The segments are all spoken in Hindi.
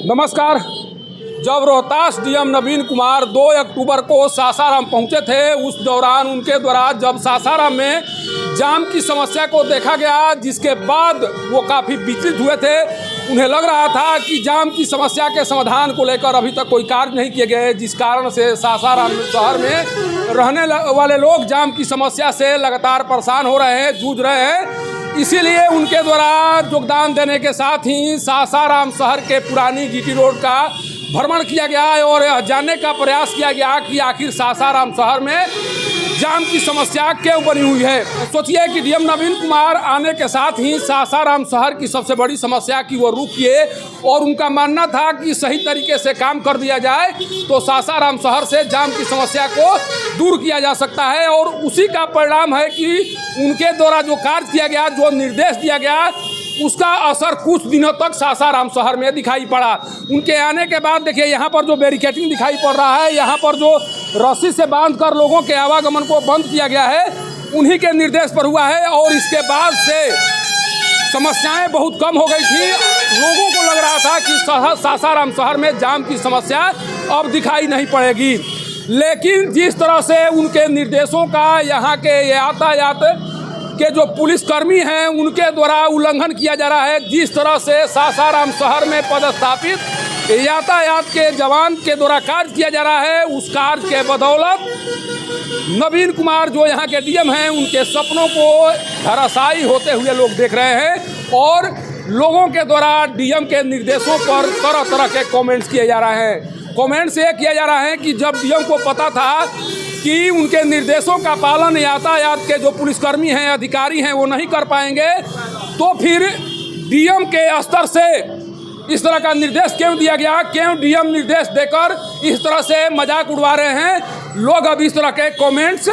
नमस्कार। जब रोहतास डीएम नवीन कुमार 2 अक्टूबर को सासाराम पहुंचे थे, उस दौरान उनके द्वारा जब सासाराम में जाम की समस्या को देखा गया, जिसके बाद वो काफ़ी विचलित हुए थे। उन्हें लग रहा था कि जाम की समस्या के समाधान को लेकर अभी तक कोई कार्य नहीं किए गए, जिस कारण से सासाराम शहर में रहने वाले लोग जाम की समस्या से लगातार परेशान हो रहे हैं, जूझ रहे हैं। इसीलिए उनके द्वारा योगदान देने के साथ ही सासाराम शहर के पुरानी जीटी रोड का भ्रमण किया गया और जानने का प्रयास किया गया कि आखिर सासाराम शहर में जाम की समस्या क्यों बनी हुई है। सोचिए कि डीएम नवीन कुमार आने के साथ ही सासाराम शहर की सबसे बड़ी समस्या की वो रुख किए और उनका मानना था कि सही तरीके से काम कर दिया जाए तो सासाराम शहर से जाम की समस्या को दूर किया जा सकता है। और उसी का परिणाम है कि उनके द्वारा जो कार्य किया गया, जो निर्देश दिया गया, उसका असर कुछ दिनों तक सासाराम शहर में दिखाई पड़ा। उनके आने के बाद देखिए यहाँ पर जो बैरिकेडिंग दिखाई पड़ रहा है, यहाँ पर जो रस्सी से बांधकर लोगों के आवागमन को बंद किया गया है, उन्हीं के निर्देश पर हुआ है। और इसके बाद से समस्याएं बहुत कम हो गई थी। लोगों को लग रहा था कि सासाराम शहर में जाम की समस्या अब दिखाई नहीं पड़ेगी। लेकिन जिस तरह से उनके निर्देशों का यहाँ के यातायात के जो पुलिसकर्मी हैं उनके द्वारा उल्लंघन किया जा रहा है, जिस तरह से सासाराम शहर में पदस्थापित यातायात के जवान के द्वारा कार्य किया जा रहा है, उस कार्य के बदौलत नवीन कुमार जो यहाँ के डीएम हैं, उनके सपनों को धराशायी होते हुए लोग देख रहे हैं। और लोगों के द्वारा डीएम के निर्देशों पर तरह तरह के कमेंट्स किए जा रहे हैं। कमेंट्स ये किया जा रहा है कि जब डीएम को पता था कि उनके निर्देशों का पालन यातायात के जो पुलिसकर्मी हैं, अधिकारी हैं, वो नहीं कर पाएंगे, तो फिर डीएम के स्तर से इस तरह का निर्देश क्यों दिया गया, क्यों डीएम निर्देश देकर इस तरह से मजाक उड़वा रहे हैं। लोग अब इस तरह के कमेंट्स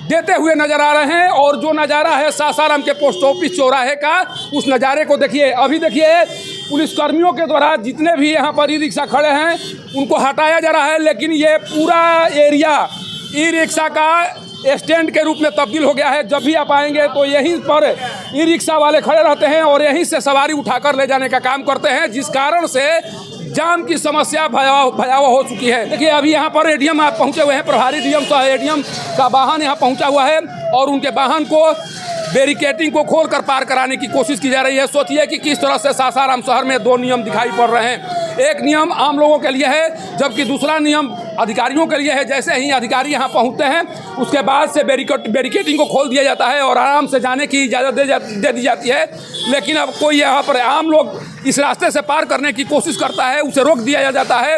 देते हुए नज़र आ रहे हैं। और जो नज़ारा है सासाराम के पोस्ट ऑफिस चौराहे का, उस नज़ारे को देखिए। अभी देखिए पुलिसकर्मियों के द्वारा जितने भी यहाँ पर ई रिक्शा खड़े हैं उनको हटाया जा रहा है, लेकिन ये पूरा एरिया ई रिक्शा का स्टैंड के रूप में तब्दील हो गया है। जब भी आप आएंगे तो यहीं पर ई रिक्शा वाले खड़े रहते हैं और यहीं से सवारी उठाकर ले जाने का काम करते हैं, जिस कारण से जाम की समस्या भयावह हो चुकी है। देखिए अभी यहाँ पर एडीएम आप पहुँचे हुए हैं, प्रभारी डीएम एडीएम का वाहन यहाँ पहुँचा हुआ है और उनके वाहन को बैरिकेडिंग को खोलकर पार कराने की कोशिश की जा रही है। सोचिए कि किस तरह से सासाराम शहर में 2 नियम दिखाई पड़ रहे हैं। एक नियम आम लोगों के लिए है, जबकि दूसरा नियम अधिकारियों के लिए है। जैसे ही अधिकारी यहाँ पहुँचते हैं उसके बाद से बैरिकेडिंग को खोल दिया जाता है और आराम से जाने की इजाज़त दे दी जाती है। लेकिन अब कोई यहाँ पर आम लोग इस रास्ते से पार करने की कोशिश करता है, उसे रोक दिया जाता है,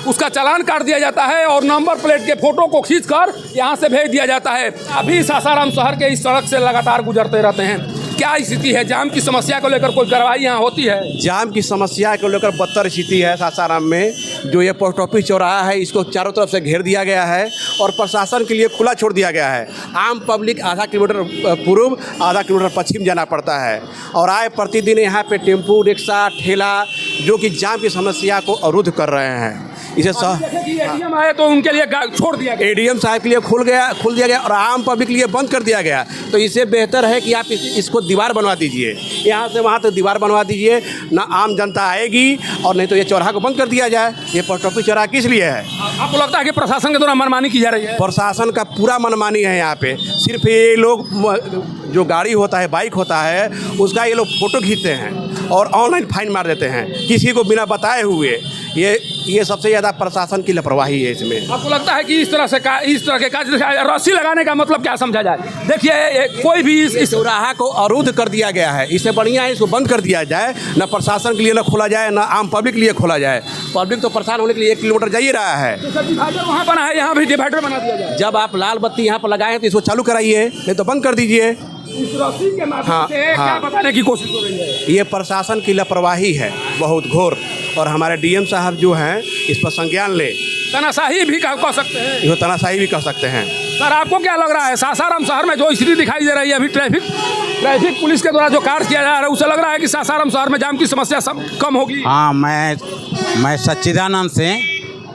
उसका चालान काट दिया जाता है और नंबर प्लेट के फोटो को खींचकर यहाँ से भेज दिया जाता है। अभी सासाराम शहर के इस सड़क से लगातार गुजरते रहते हैं। क्या स्थिति है? जाम की समस्या को लेकर कोई कार्रवाई यहाँ होती है? जाम की समस्या को लेकर बदतर स्थिति है सासाराम में। जो ये पोस्ट ऑफिस चौराहा है, इसको चारों तरफ से घेर दिया गया है और प्रशासन के लिए खुला छोड़ दिया गया है। आम पब्लिक आधा किलोमीटर पूर्व, आधा किलोमीटर पश्चिम जाना पड़ता है और आए प्रतिदिन यहाँ पे टेम्पू, रिक्शा, ठेला जो कि जाम की समस्या को अवरुद्ध कर रहे हैं। इसे एडीएम आए तो उनके लिए छोड़ दिया गया, एडीएम साहब के लिए खुल दिया गया और आम पब्लिक के लिए बंद कर दिया गया। तो इससे बेहतर है कि आप इसको दीवार बनवा दीजिए, यहाँ से वहाँ तक दीवार बनवा दीजिए, ना आम जनता आएगी और नहीं तो ये चौराहा को बंद कर दिया जाए। ये पोस्ट ऑफिस चौराहा किस लिए है? आपको लगता है कि प्रशासन के द्वारा मनमानी की जा रही है? प्रशासन का पूरा मनमानी है यहाँ पे। सिर्फ ये लोग जो गाड़ी होता है, बाइक होता है, उसका ये लोग फ़ोटो खींचते हैं और ऑनलाइन फाइन मार देते हैं किसी को बिना बताए हुए। ये सबसे ज़्यादा प्रशासन की लापरवाही है इसमें। आपको लगता है कि इस तरह के काज रस्सी लगाने का मतलब क्या समझा जाए? देखिए कोई भी इस चौराहा को अवरुद्ध कर दिया गया है, इससे बढ़िया है इसको बंद कर दिया जाए। ना प्रशासन के लिए ना खोला जाए, ना आम पब्लिक के लिए खोला जाए। पब्लिक तो परेशान होने के लिए 1 किलोमीटर जा ही रहा है। तो डिवाइडर वहाँ बना है, यहाँ भी डिवाइडर बना दिया जाए। जब आप लाल बत्ती यहाँ पर लगाए हैं तो इसको चालू कराइए, नहीं तो बंद कर दीजिए। इस रस्सी के माध्यम से क्या बताने की कोशिश हो रही है? ये प्रशासन की लापरवाही है बहुत घोर, और हमारे डीएम साहब जो हैं इस पर संज्ञान ले। तनाशाही भी कह सकते हैं, इसको तनाशाही भी कह सकते हैं। सर आपको क्या लग रहा है सासाराम शहर में जो स्थिति दिखाई दे रही है, अभी ट्रैफिक पुलिस के द्वारा जो कार्य किया जा रहा है, उसे लग रहा है कि सासाराम शहर में जाम की समस्या सब कम होगी? हाँ, मैं सच्चिदानंद से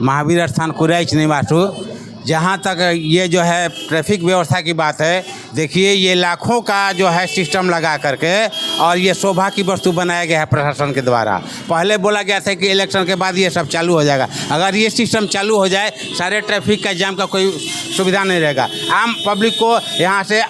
महावीर स्थान कुराइच निवासी जहाँ तक ये जो है ट्रैफिक व्यवस्था की बात है, देखिए ये लाखों का जो है सिस्टम लगा करके और ये शोभा की वस्तु बनाया गया है प्रशासन के द्वारा। पहले बोला गया था कि इलेक्शन के बाद ये सब चालू हो जाएगा। अगर ये सिस्टम चालू हो जाए, सारे ट्रैफिक का जाम का कोई सुविधा नहीं रहेगा। आम पब्लिक को यहाँ से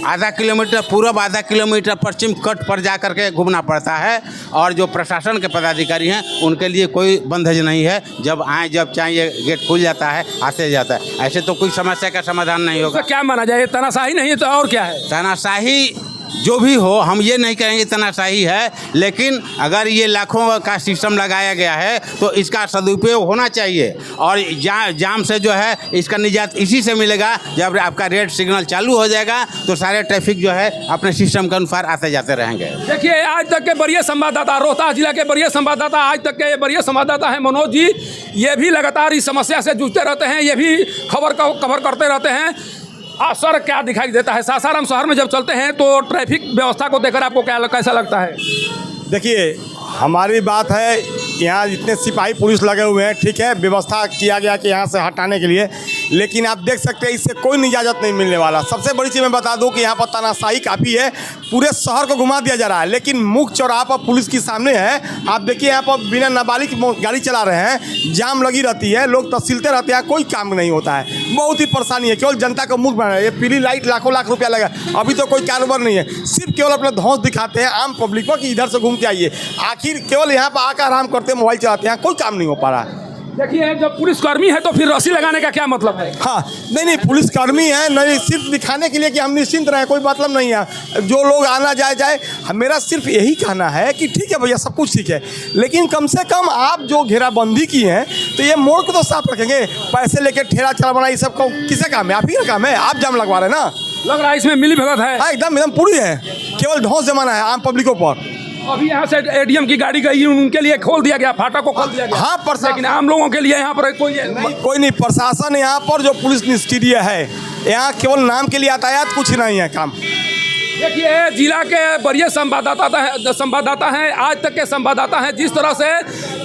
आधा किलोमीटर पूर्व, आधा किलोमीटर पश्चिम कट पर जा करके घूमना पड़ता है। और जो प्रशासन के पदाधिकारी हैं उनके लिए कोई बंधेज नहीं है, जब आए जब चाहिए गेट खुल जाता है, आते जाता है। ऐसे तो कोई समस्या का समाधान नहीं होगा। तो क्या माना जाए, तानाशाही नहीं है तो और क्या है? तानाशाही जो भी हो, हम ये नहीं कहेंगे तानाशाही है, लेकिन अगर ये लाखों का सिस्टम लगाया गया है तो इसका सदुपयोग होना चाहिए। और जाम से जो है इसका निजात इसी से मिलेगा, जब आपका रेड सिग्नल चालू हो जाएगा तो सारे ट्रैफिक जो है अपने सिस्टम के अनुसार आते जाते रहेंगे। देखिए, आज तक के बड़े संवाददाता, रोहतास जिला के बड़े संवाददाता, आज तक के बड़े संवाददाता हैं मनोज जी, ये भी लगातार इस समस्या से जूझते रहते हैं, ये भी खबर कवर करते रहते हैं। असर क्या दिखाई देता है सासाराम शहर में जब चलते हैं तो ट्रैफिक व्यवस्था को देखकर आपको क्या कैसा लगता है? देखिए, हमारी बात है, यहाँ जितने सिपाही पुलिस लगे हुए हैं, ठीक है, व्यवस्था किया गया कि यहाँ से हटाने के लिए, लेकिन आप देख सकते हैं इससे कोई इजाज़त नहीं मिलने वाला। सबसे बड़ी चीज़ मैं बता दूं कि यहाँ पर तानाशाही काफ़ी है, पूरे शहर को घुमा दिया जा रहा है, लेकिन मुख्य चौराहा पर पुलिस की सामने है। आप देखिए, यहाँ पर बिना नाबालिग गाड़ी चला रहे हैं, जाम लगी रहती है, लोग तहसीलते रहते हैं, कोई काम नहीं होता है, बहुत ही परेशानी है। केवल जनता को मूर्ख बना रहा है। ये पीली लाइट लाखों लाख रुपया लगा, अभी तो कोई कारोबार नहीं है, सिर्फ केवल अपना धौंस दिखाते हैं आम पब्लिक को कि इधर से घूम के आइए। आखिर केवल यहाँ पर आकर आराम करते हैं, मोबाइल चलाते हैं, कोई काम नहीं हो पा रहा है। देखिए, जब पुलिसकर्मी है तो फिर रस्सी लगाने का क्या मतलब है? हाँ, नहीं, पुलिसकर्मी है, नहीं, सिर्फ दिखाने के लिए कि हम निश्चिंत रहें, कोई मतलब नहीं है। जो लोग आना जाए, मेरा सिर्फ यही कहना है कि ठीक है भैया, सब कुछ ठीक है, लेकिन कम से कम आप जो घेराबंदी की है तो ये मोड़ को तो साफ रखेंगे। पैसे लेके ठेला चला बना, ये सब किसे काम है? आप ही का काम है, आप जाम लगवा रहे हैं ना। लग रहा है इसमें मिली भगत है। हाँ, एकदम पूरी है, केवल ढौंस जमाना है आम पब्लिकों पर। अभी यहाँ से एडीएम की गाड़ी गई, उनके लिए खोल दिया गया, फाटक को खोल दिया गया। हाँ, लेकिन आम लोगों के लिए यहाँ पर कोई नहीं। प्रशासन यहाँ पर जो पुलिस निष्क्रिय है, यहाँ केवल नाम के लिए यातायात, कुछ नहीं है काम। देखिए, जिला के बड़े संवाददाता हैं, आज तक के संवाददाता हैं, जिस तरह से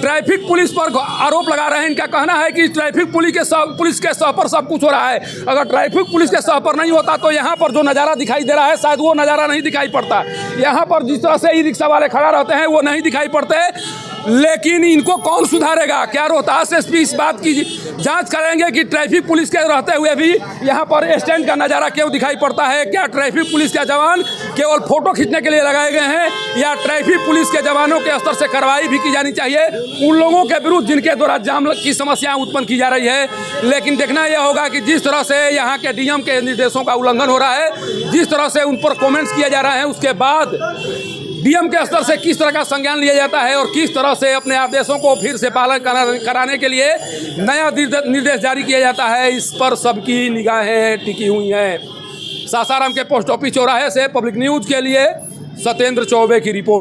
ट्रैफिक पुलिस पर आरोप लगा रहे हैं। इनका कहना है कि ट्रैफिक पुलिस के सह पर सब कुछ हो रहा है। अगर ट्रैफिक पुलिस के सह पर नहीं होता तो यहाँ पर जो नज़ारा दिखाई दे रहा है शायद वो नज़ारा नहीं दिखाई पड़ता। यहाँ पर जिस तरह से ई रिक्शा वाले खड़ा रहते हैं वो नहीं दिखाई पड़ते। लेकिन इनको कौन सुधारेगा? क्या रोहतास एसपी इस बात की जांच करेंगे कि ट्रैफिक पुलिस के रहते हुए भी यहाँ पर स्टैंड का नज़ारा क्यों दिखाई पड़ता है? क्या ट्रैफिक पुलिस के जवान केवल फोटो खींचने के लिए लगाए गए हैं, या ट्रैफिक पुलिस के जवानों के स्तर से कार्रवाई भी की जानी चाहिए उन लोगों के विरुद्ध जिनके द्वारा जाम की समस्याएं उत्पन्न की जा रही है? लेकिन देखना यह होगा कि जिस तरह से यहाँ के डीएम के निर्देशों का उल्लंघन हो रहा है, जिस तरह से उन पर कमेंट्स किए जा रहे हैं, उसके बाद डीएम के स्तर से किस तरह का संज्ञान लिया जाता है और किस तरह से अपने आदेशों को फिर से पालन कराने के लिए नया निर्देश जारी किया जाता है, इस पर सबकी निगाहें टिकी हुई हैं। सासाराम के पोस्ट ऑफिस चौराहे से पब्लिक न्यूज़ के लिए सत्येंद्र चौबे की रिपोर्ट।